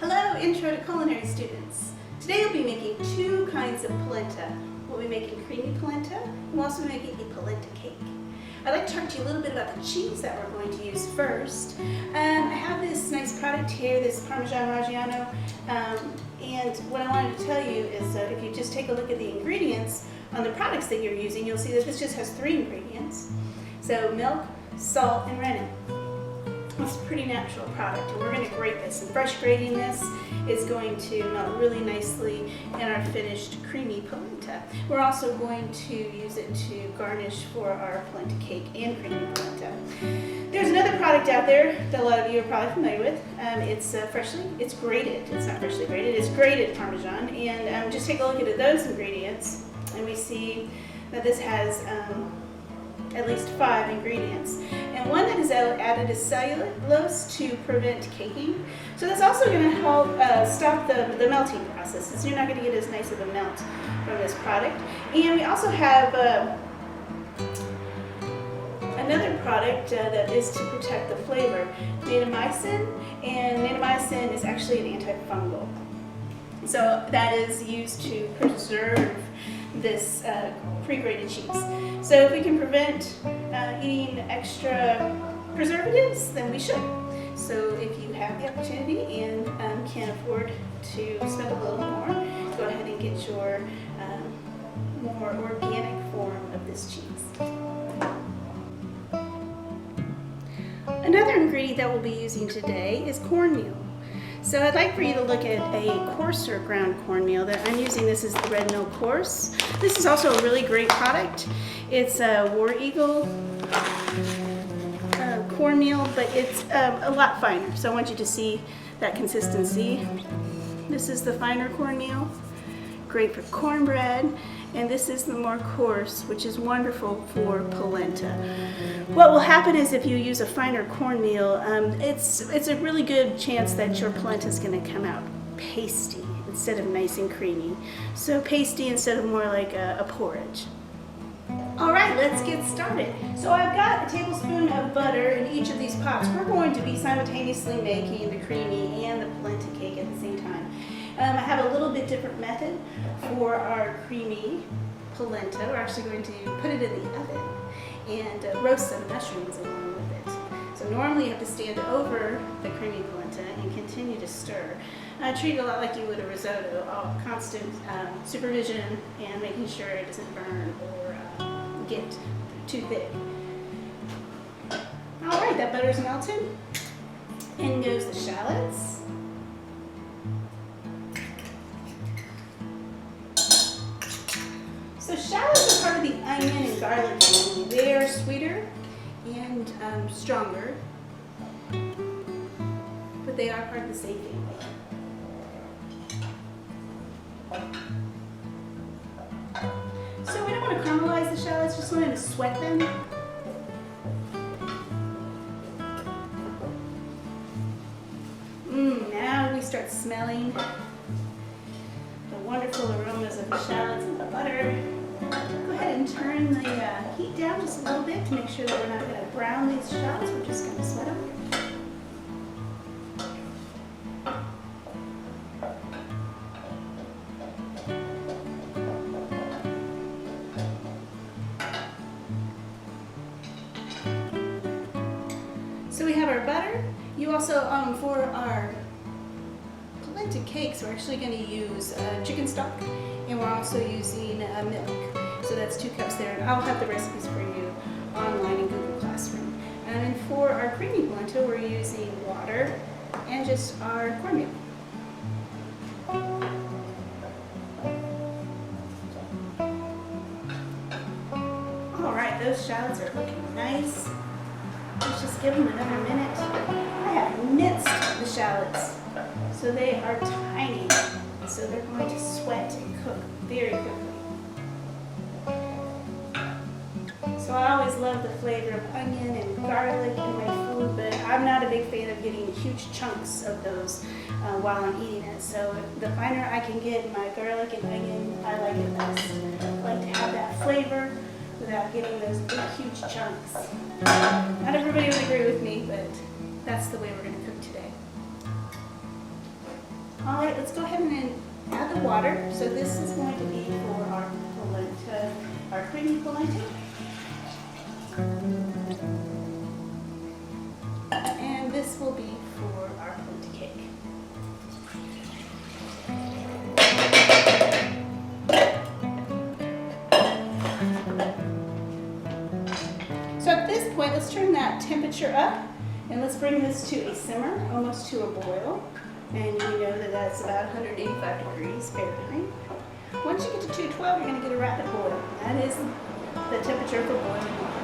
Hello, Intro to Culinary students. Today we'll be making two kinds of polenta. We'll be making creamy polenta, and we'll also be making a polenta cake. I'd like to talk to you a little bit about the cheese that we're going to use first. I have this nice product here, this Parmesan Reggiano, and what I wanted to tell you is that if you just take a look at the ingredients on the products that you're using, you'll see that this just has 3 ingredients. So milk, salt, and rennet. It's a pretty natural product, and we're going to grate this. And fresh grating this is going to melt really nicely in our finished creamy polenta. We're also going to use it to garnish for our polenta cake and creamy polenta. There's another product out there that a lot of you are probably familiar with. It's grated. It's not freshly grated, it's grated Parmesan. And just take a look at those ingredients, and we see that this has at least 5 ingredients. And one that is added is cellulose to prevent caking. So that's also going to help stop the melting process, so you're not going to get as nice of a melt from this product. And we also have another product that is to protect the flavor, natamycin, and natamycin is actually an antifungal. So that is used to preserve this pre-grated cheese. So if we can prevent eating extra preservatives, then we should. So if you have the opportunity and can afford to spend a little more, go ahead and get your more organic form of this cheese. Another ingredient that we'll be using today is cornmeal. So I'd like for you to look at a coarser ground cornmeal. That I'm using this is the Red Mill Coarse. This is also a really great product. It's a War Eagle cornmeal, but it's a lot finer. So I want you to see that consistency. This is the finer cornmeal, great for cornbread, and this is the more coarse, which is wonderful for polenta. What will happen is if you use a finer cornmeal, it's a really good chance that your polenta is going to come out pasty instead of nice and creamy. So pasty instead of more like a porridge. Alright, let's get started. So I've got a tablespoon of butter in each of these pots. We're going to be simultaneously making the creamy and the polenta cake at the same time. I have a little bit different method for our creamy polenta. We're actually going to put it in the oven and roast some mushrooms along with it. So normally you have to stand over the creamy polenta and continue to stir. Treat it a lot like you would a risotto, all constant supervision and making sure it doesn't burn or get too thick. Alright, that butter's melted. In goes the shallots. So shallots are part of the onion and garlic family. They are sweeter and stronger, but they are part of the same family. So we don't want to caramelize the shallots, just want to sweat them. Now we start smelling the wonderful aromas of the shallots and the butter. Go ahead and turn the heat down just a little bit to make sure that we're not going to brown these shallots. We're just going to sweat them. So we have our butter. You also, for our polenta cakes, we're actually going to use chicken stock, and we're also using milk. So that's 2 cups there, and I'll have the recipes for you online in Google Classroom. And for our creamy polenta, we're using water and just our cornmeal. All right, those shallots are looking nice. Let's just give them another minute. I have minced the shallots, so they are tiny. So they're going to sweat and cook very quickly. So I always love the flavor of onion and garlic in my food, but I'm not a big fan of getting huge chunks of those while I'm eating it. So the finer I can get my garlic and onion, I like it best. I like to have that flavor without getting those big, huge chunks. Not everybody would agree with me, but that's the way we're going to cook today. All right, let's go ahead and add the water. So this is going to be for our polenta, our creamy polenta. And this will be for our polenta cake. So at this point, let's turn that temperature up and let's bring this to a simmer, almost to a boil. And you know that that's about 185 degrees Fahrenheit. Once you get to 212, you're going to get a rapid boil. That is the temperature for boiling water.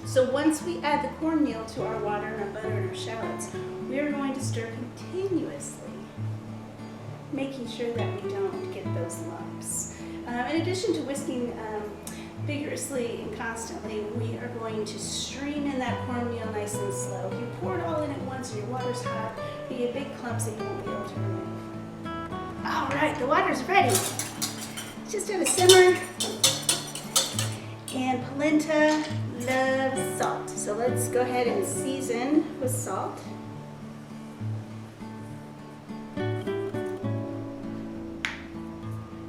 So once we add the cornmeal to our water and our butter and our shallots, we are going to stir continuously, making sure that we don't get those lumps. In addition to whisking vigorously and constantly, we are going to stream in that cornmeal nice and slow. If you pour it all in at once and your water's hot, you get big clumps that you won't be able to remove. All right, the water's ready. It's just at a simmer. And polenta loves salt. So let's go ahead and season with salt.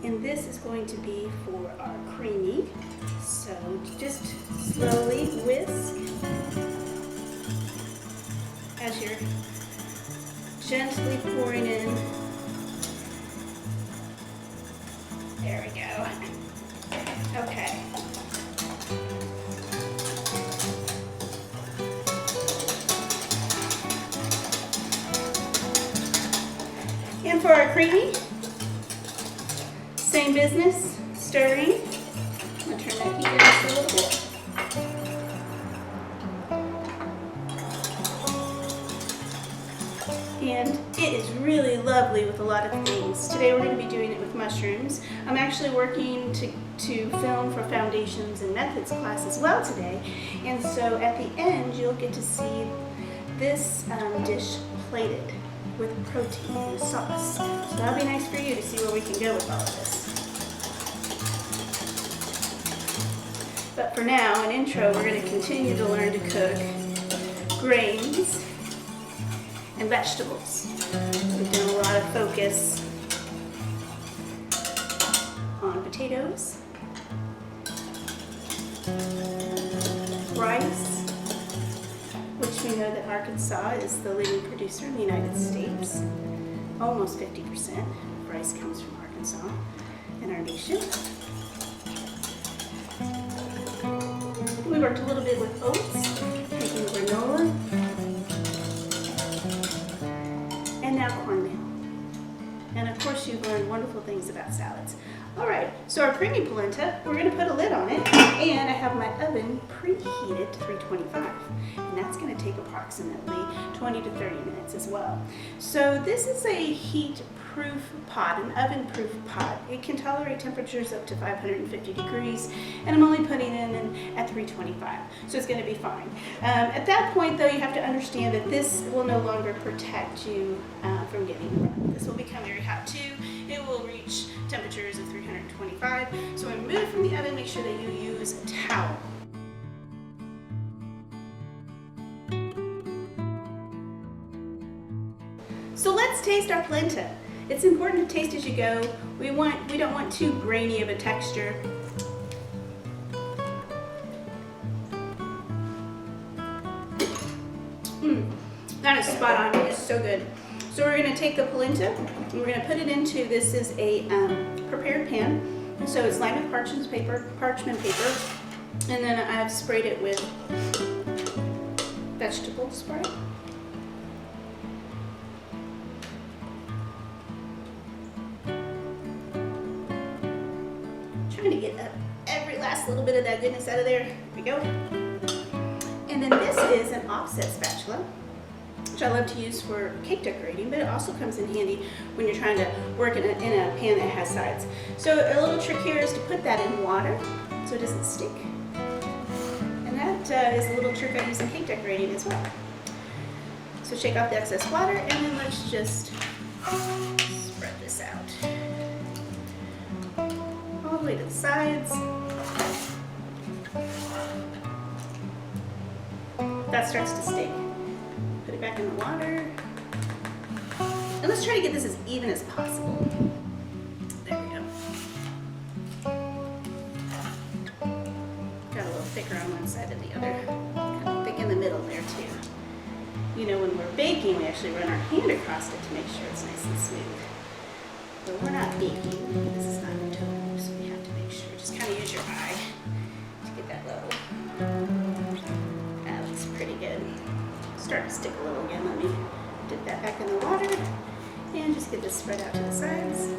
And this is going to be for our creamy. So just slowly whisk as you're gently pouring in. There we go. Okay. And for our creamy, same business, stirring. I'm going to turn that heat down just a little bit. And it is really lovely with a lot of things. Today we're going to be doing it with mushrooms. I'm actually working to film for Foundations and Methods class as well today. And so at the end you'll get to see this dish plated with protein and sauce. So that'll be nice for you to see where we can go with all of this. But for now, an intro, we're going to continue to learn to cook grains and vegetables. We've done a lot of focus on potatoes, rice, which we know that Arkansas is the leading producer in the United States. Almost 50% of rice comes from Arkansas in our nation. We worked a little bit with oats, making granola, and now cornmeal. And of course you've learned wonderful things about salads. All right, so our creamy polenta, we're going to put a lid on it, and I have my oven preheated to 325, and that's going to take approximately 20 to 30 minutes as well. So this is a heat-proof pot, an oven-proof pot. It can tolerate temperatures up to 550 degrees, and I'm only putting it in at 325, so it's going to be fine. At that point, though, you have to understand that this will no longer protect you from getting burned. This will become very hot too. It will reach temperatures of 325. So when you move it from the oven, make sure that you use a towel. So let's taste our polenta. It's important to taste as you go. We don't want too grainy of a texture. That is spot on. It is so good. So we're going to take the polenta and we're going to put it into, this is a prepared pan. So it's lined with parchment paper, and then I've sprayed it with vegetable spray. Trying to get every last little bit of that goodness out of there. Here we go. And then this is an offset spatula, which I love to use for cake decorating, but it also comes in handy when you're trying to work in a pan that has sides. So a little trick here is to put that in water so it doesn't stick. And that is a little trick I use in cake decorating as well. So shake off the excess water, and then let's just spread this out all the way to the sides. That starts to stick. Put it back in the water. And let's try to get this as even as possible. There we go. Got a little thicker on one side than the other. Kind of thick in the middle there too. You know, when we're baking, we actually run our hand across it to make sure it's nice and smooth. But we're not baking. This is not a total, so we have to make sure. Just kind of use your eye to get that level. That looks pretty good. Start to stick a little again. Let me dip that back in the water and just get this spread out to the sides.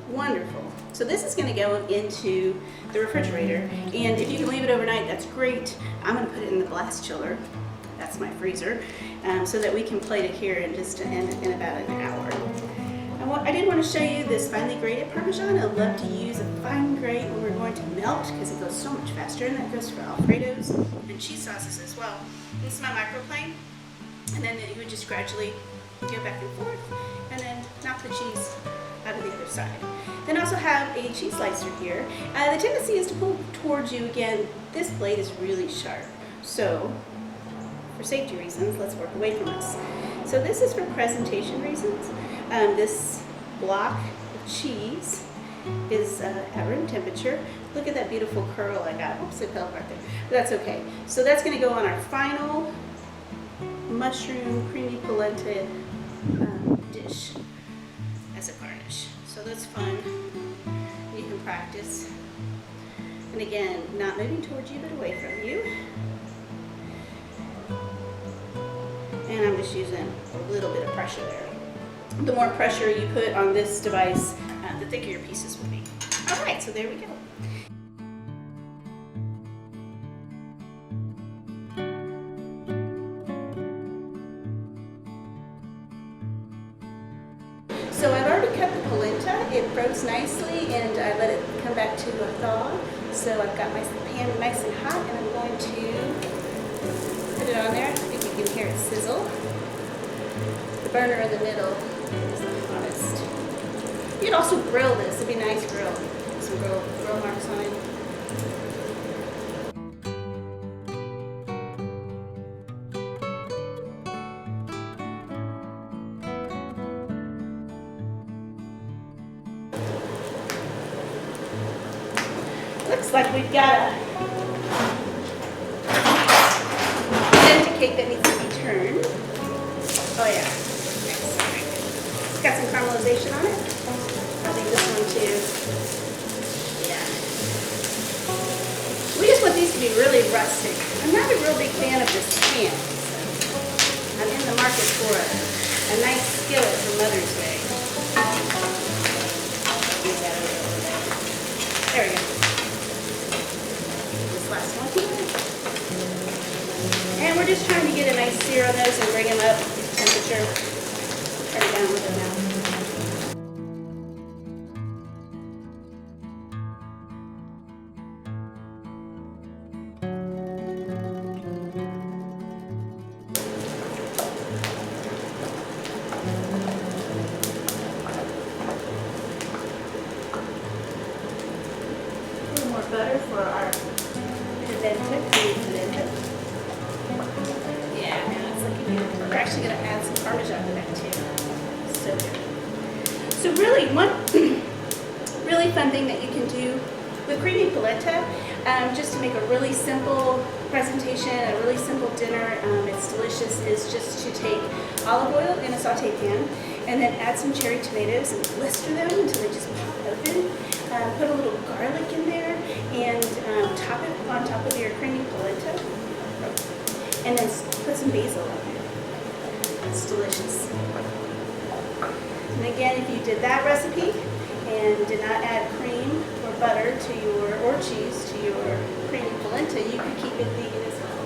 Wonderful. So this is going to go into the refrigerator, and if you can leave it overnight, that's great. I'm going to put it in the blast chiller. That's my freezer, so that we can plate it here in just in about an hour. I did want to show you this finely grated Parmesan. I love to use a fine grate when we're going to melt because it goes so much faster, and that goes for Alfredos and cheese sauces as well. This is my microplane, and then you would just gradually go back and forth, and then knock the cheese out of the other side. Then also have a cheese slicer here. The tendency is to pull towards you again. This blade is really sharp, so for safety reasons, let's work away from us. So this is for presentation reasons. This block of cheese is at room temperature. Look at that beautiful curl I got. Oops, it fell right there. But that's okay. So that's going to go on our final mushroom creamy polenta dish as a garnish. So that's fun. You can practice. And again, not moving towards you, but away from you. And I'm just using a little bit of pressure there. The more pressure you put on this device, the thicker your pieces will be. All right, so there we go. So I've already cut the polenta. It froze nicely, and I let it come back to a thaw. So I've got my pan nice and hot, and I'm going to put it on there. I think you can hear it sizzle. The burner in the middle is the hottest. You could also grill this. It'd be a nice grill. Some grill marks on it. Looks like we've got a polenta cake that needs to be turned. Oh yeah, nice. It's got some caramelization on it. I think this one too. Yeah. We just want these to be really rustic. I'm not a real big fan of this pan, so I'm in the market for a nice skillet for Mother's Day. Use that over there. There we go. Last one here. And we're just trying to get a nice sear on those and bring them up to temperature. Turn it down a little bit now. A little more butter for our polenta. Yeah, man, it's looking beautiful. We're actually going to add some Parmesan to that too. So good. So really, one really fun thing that you can do with creamy polenta, just to make a really simple presentation, a really simple dinner, it's delicious, is just to take olive oil in a saute pan and then add some cherry tomatoes and blister them until they just pop open. Put a little garlic in there and top it on top of your creamy polenta, and then put some basil on there. It's delicious. And again, if you did that recipe and did not add cream or butter to your, or cheese to your creamy polenta, you could keep it vegan as well.